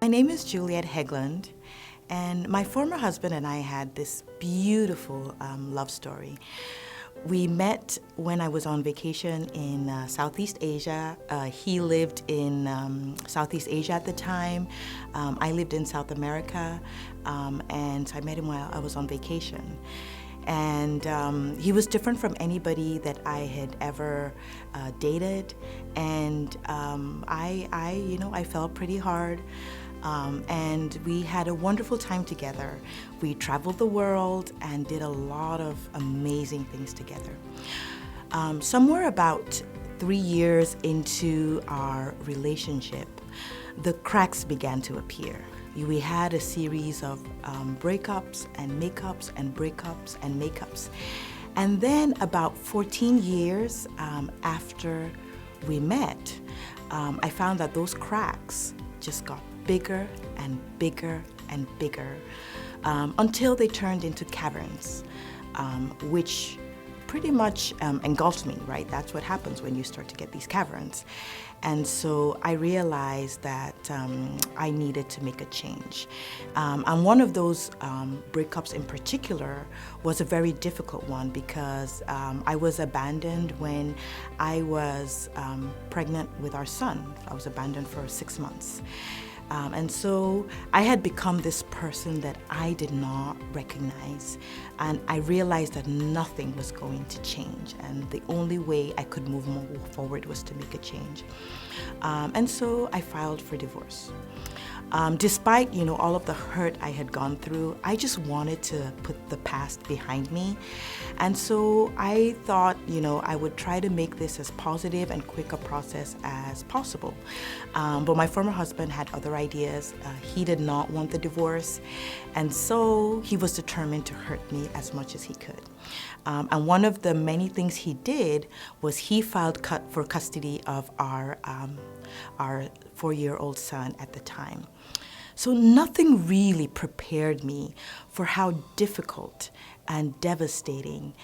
My name is Juliette Haegglund, and my former husband and I had this beautiful love story. We met when I was on vacation in Southeast Asia. He lived in Southeast Asia at the time. I lived in South America, and so I met him while I was on vacation. And he was different from anybody that I had ever dated, and I fell pretty hard. And we had a wonderful time together. We traveled the world and did a lot of amazing things together. Somewhere about 3 years into our relationship, the cracks began to appear. We had a series of breakups and makeups and breakups and makeups. And then about 14 years after we met, I found that those cracks just got bigger and bigger and bigger until they turned into caverns, which pretty much engulfed me, right? That's what happens when you start to get these caverns. And so I realized that I needed to make a change. And one of those breakups in particular was a very difficult one because I was abandoned when I was pregnant with our son. I was abandoned for 6 months. And so I had become this person that I did not recognize. And I realized that nothing was going to change. And the only way I could move forward was to make a change. And so I filed for divorce. Despite, all of the hurt I had gone through, I just wanted to put the past behind me. And so I thought, I would try to make this as positive and quick a process as possible. But my former husband had other ideas. He did not want the divorce. And so he was determined to hurt me as much as he could. And one of the many things he did was he filed for custody of our 4-year-old son at the time. So nothing really prepared me for how difficult and devastating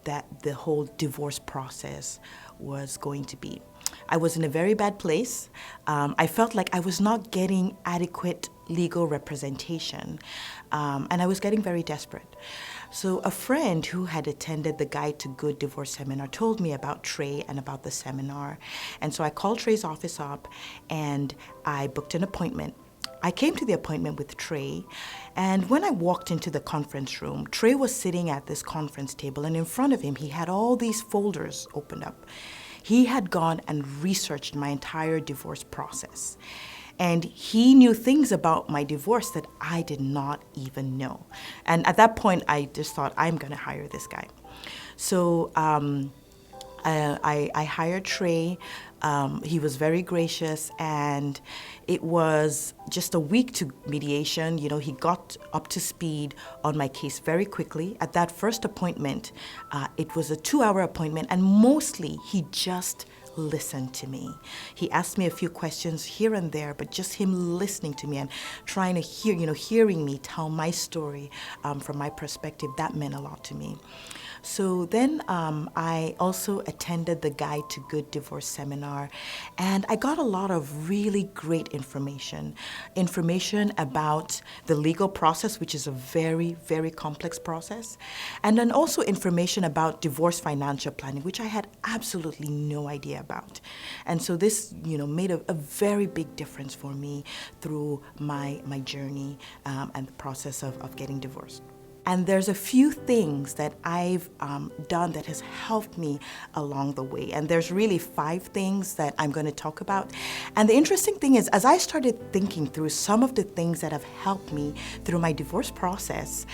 that the whole divorce process was going to be. I was in a very bad place. I felt like I was not getting adequate legal representation, and I was getting very desperate. So a friend who had attended the Guide to Good Divorce seminar told me about Trey and about the seminar. And so I called Trey's office up and I booked an appointment. I came to the appointment with Trey, and when I walked into the conference room, Trey was sitting at this conference table, and in front of him, he had all these folders opened up. He had gone and researched my entire divorce process. And he knew things about my divorce that I did not even know. And at that point, I just thought, I'm gonna hire this guy. So I hired Trey. He was very gracious, and it was just a week to mediation. He got up to speed on my case very quickly. At that first appointment, it was a 2-hour appointment, and mostly he just listened to me. He asked me a few questions here and there, but just him listening to me and trying to hearing me tell my story from my perspective, that meant a lot to me. So then I also attended the Guide to Good Divorce seminar, and I got a lot of really great information about the legal process, which is a very, very complex process, and then also information about divorce financial planning, which I had absolutely no idea about. And so this, made a very big difference for me through my journey and the process of getting divorced. And there's a few things that I've done that has helped me along the way. And there's really 5 things that I'm going to talk about. And the interesting thing is, as I started thinking through some of the things that have helped me through my divorce process,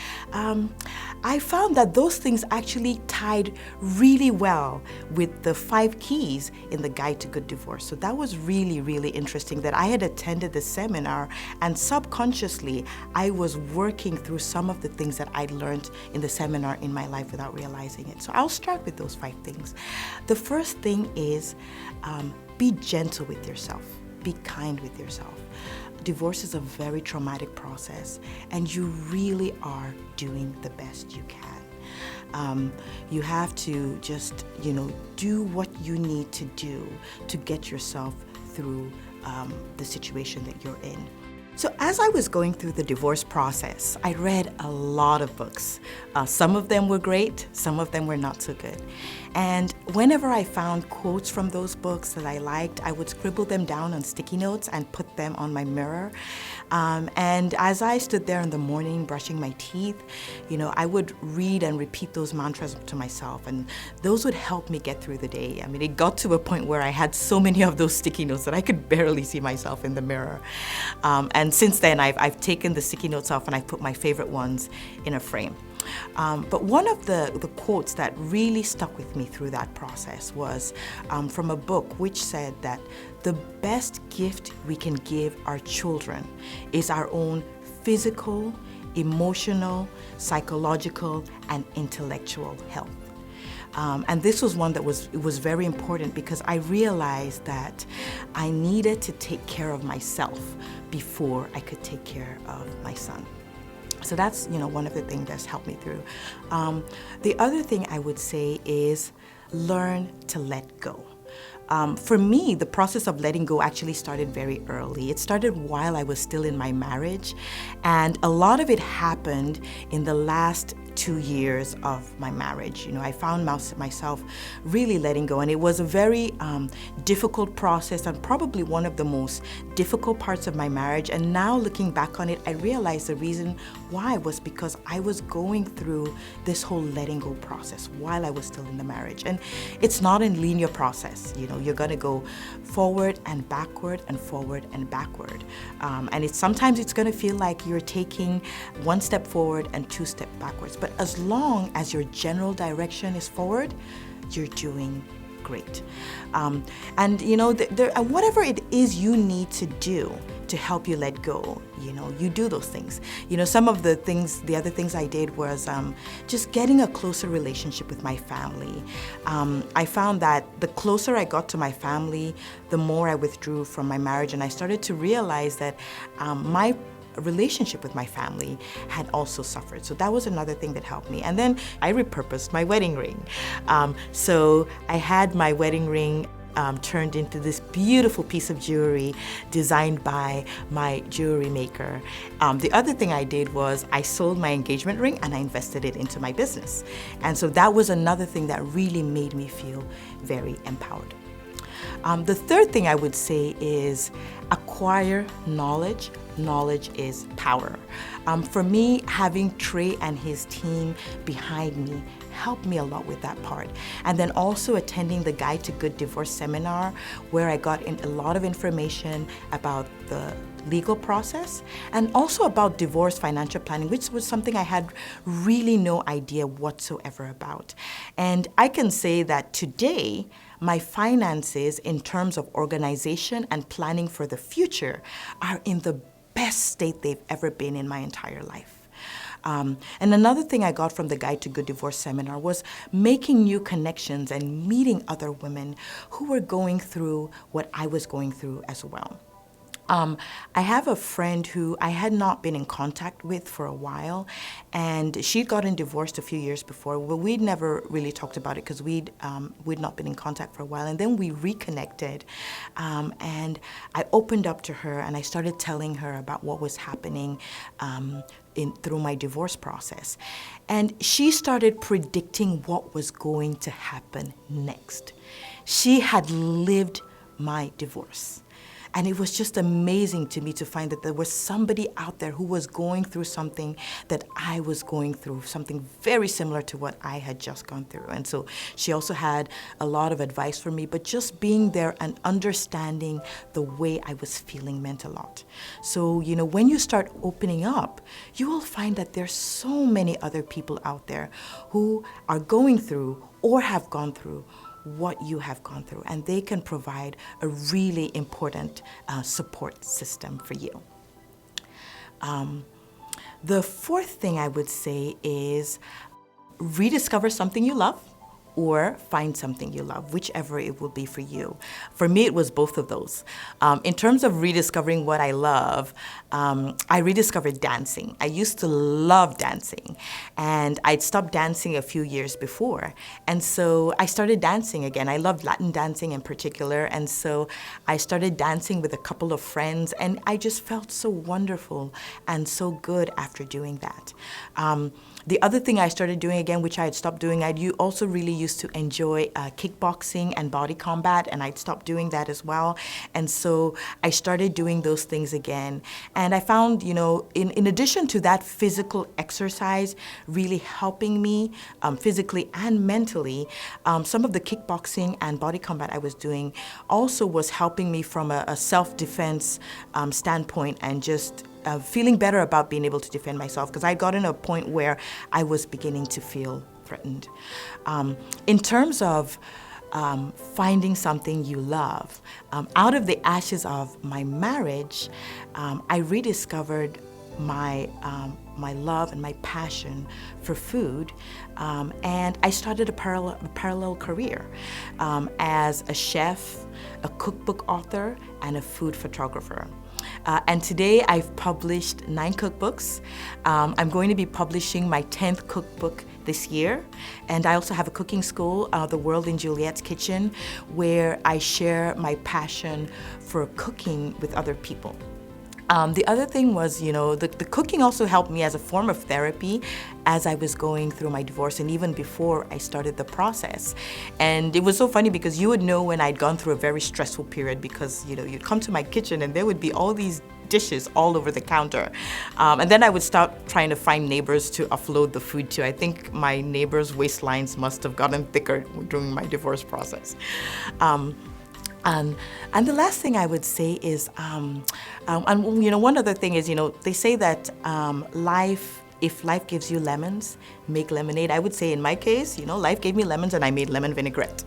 I found that those things actually tied really well with the 5 keys in the Guide to Good Divorce. So that was really, really interesting that I had attended the seminar, and subconsciously I was working through some of the things that I'd learned in the seminar in my life without realizing it. So I'll start with those 5 things. The first thing is be gentle with yourself. Be kind with yourself. Divorce is a very traumatic process, and you really are doing the best you can. You have to just, do what you need to do to get yourself through the situation that you're in. So as I was going through the divorce process, I read a lot of books. Some of them were great, some of them were not so good. And whenever I found quotes from those books that I liked, I would scribble them down on sticky notes and put them on my mirror. And as I stood there in the morning brushing my teeth, I would read and repeat those mantras to myself, and those would help me get through the day. I mean, it got to a point where I had so many of those sticky notes that I could barely see myself in the mirror. And since then, I've taken the sticky notes off and I've put my favorite ones in a frame. But one of the quotes that really stuck with me through that process was from a book which said that the best gift we can give our children is our own physical, emotional, psychological, and intellectual health. And this was one that was very important because I realized that I needed to take care of myself before I could take care of my son. So that's, one of the things that's helped me through. The other thing I would say is learn to let go. For me, the process of letting go actually started very early. It started while I was still in my marriage, and a lot of it happened in the last 2 years of my marriage. I found myself really letting go, and it was a very difficult process and probably one of the most difficult parts of my marriage. And now looking back on it, I realized the reason why was because I was going through this whole letting go process while I was still in the marriage. And it's not a linear process. You're going to go forward and backward and forward and backward. And sometimes it's going to feel like you're taking 1 step forward and 2 steps backwards. But as long as your general direction is forward, you're doing great. And whatever it is you need to do to help you let go, you do those things. Some of the other things I did was just getting a closer relationship with my family. I found that the closer I got to my family, the more I withdrew from my marriage, and I started to realize that my relationship with my family had also suffered. So that was another thing that helped me. And then I repurposed my wedding ring. So I had my wedding ring turned into this beautiful piece of jewelry designed by my jewelry maker. The other thing I did was I sold my engagement ring and I invested it into my business. And so that was another thing that really made me feel very empowered. The third thing I would say is acquire knowledge. Knowledge is power. For me, having Trey and his team behind me helped me a lot with that part. And then also attending the Guide to Good Divorce seminar, where I got a lot of information about the legal process and also about divorce financial planning, which was something I had really no idea whatsoever about. And I can say that today, my finances in terms of organization and planning for the future are in the best state they've ever been in my entire life. And another thing I got from the Guide to Good Divorce seminar was making new connections and meeting other women who were going through what I was going through as well. I have a friend who I had not been in contact with for a while, and she'd gotten divorced a few years before. Well, we'd never really talked about it because we'd not been in contact for a while, and then we reconnected, and I opened up to her and I started telling her about what was happening through my divorce process. And she started predicting what was going to happen next. She had lived my divorce. And it was just amazing to me to find that there was somebody out there who was going through something that I was going through, something very similar to what I had just gone through. And so she also had a lot of advice for me, but just being there and understanding the way I was feeling meant a lot. So, when you start opening up, you will find that there's so many other people out there who are going through or have gone through what you have gone through, and they can provide a really important support system for you. The fourth thing I would say is rediscover something you love. or find something you love, whichever it will be for you. For me, it was both of those. In terms of rediscovering what I love, I rediscovered dancing. I used to love dancing, and I'd stopped dancing a few years before. And so I started dancing again. I loved Latin dancing in particular, and so I started dancing with a couple of friends, and I just felt so wonderful and so good after doing that. The other thing I started doing again, which I had stopped doing, also really used to enjoy kickboxing and body combat, and I'd stopped doing that as well. And so I started doing those things again. And I found, in addition to that physical exercise really helping me physically and mentally, some of the kickboxing and body combat I was doing also was helping me from a self-defense standpoint, and just feeling better about being able to defend myself, because I'd gotten to a point where I was beginning to feel threatened. In terms of finding something you love, out of the ashes of my marriage, I rediscovered my love and my passion for food, and I started a parallel career as a chef, a cookbook author, and a food photographer. And today I've published 9 cookbooks. I'm going to be publishing my 10th cookbook this year. And I also have a cooking school, The World in Juliette's Kitchen, where I share my passion for cooking with other people. The other thing was, the cooking also helped me as a form of therapy as I was going through my divorce, and even before I started the process. And it was so funny because you would know when I'd gone through a very stressful period, because you'd come to my kitchen and there would be all these dishes all over the counter. And then I would start trying to find neighbors to offload the food to. I think my neighbors' waistlines must have gotten thicker during my divorce process. And the last thing I would say is, one other thing is, they say that if life gives you lemons, make lemonade. I would say in my case, life gave me lemons and I made lemon vinaigrette.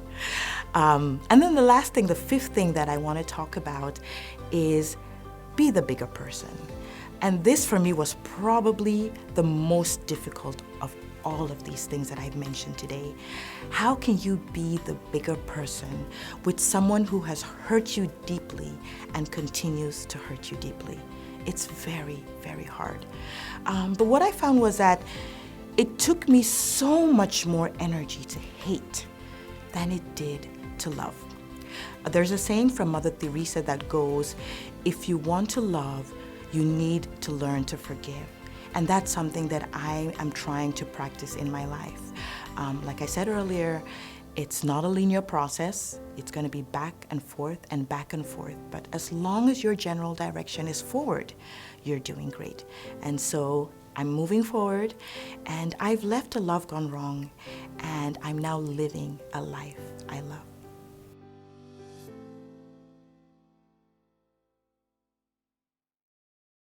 And then the last thing, the fifth thing that I want to talk about is be the bigger person. And this for me was probably the most difficult of all of these things that I've mentioned today. How can you be the bigger person with someone who has hurt you deeply and continues to hurt you deeply? It's very, very hard. But what I found was that it took me so much more energy to hate than it did to love. There's a saying from Mother Teresa that goes, if you want to love, you need to learn to forgive. And that's something that I am trying to practice in my life. Like I said earlier, it's not a linear process. It's going to be back and forth and back and forth. But as long as your general direction is forward, you're doing great. And so I'm moving forward, and I've left a love gone wrong, and I'm now living a life I love.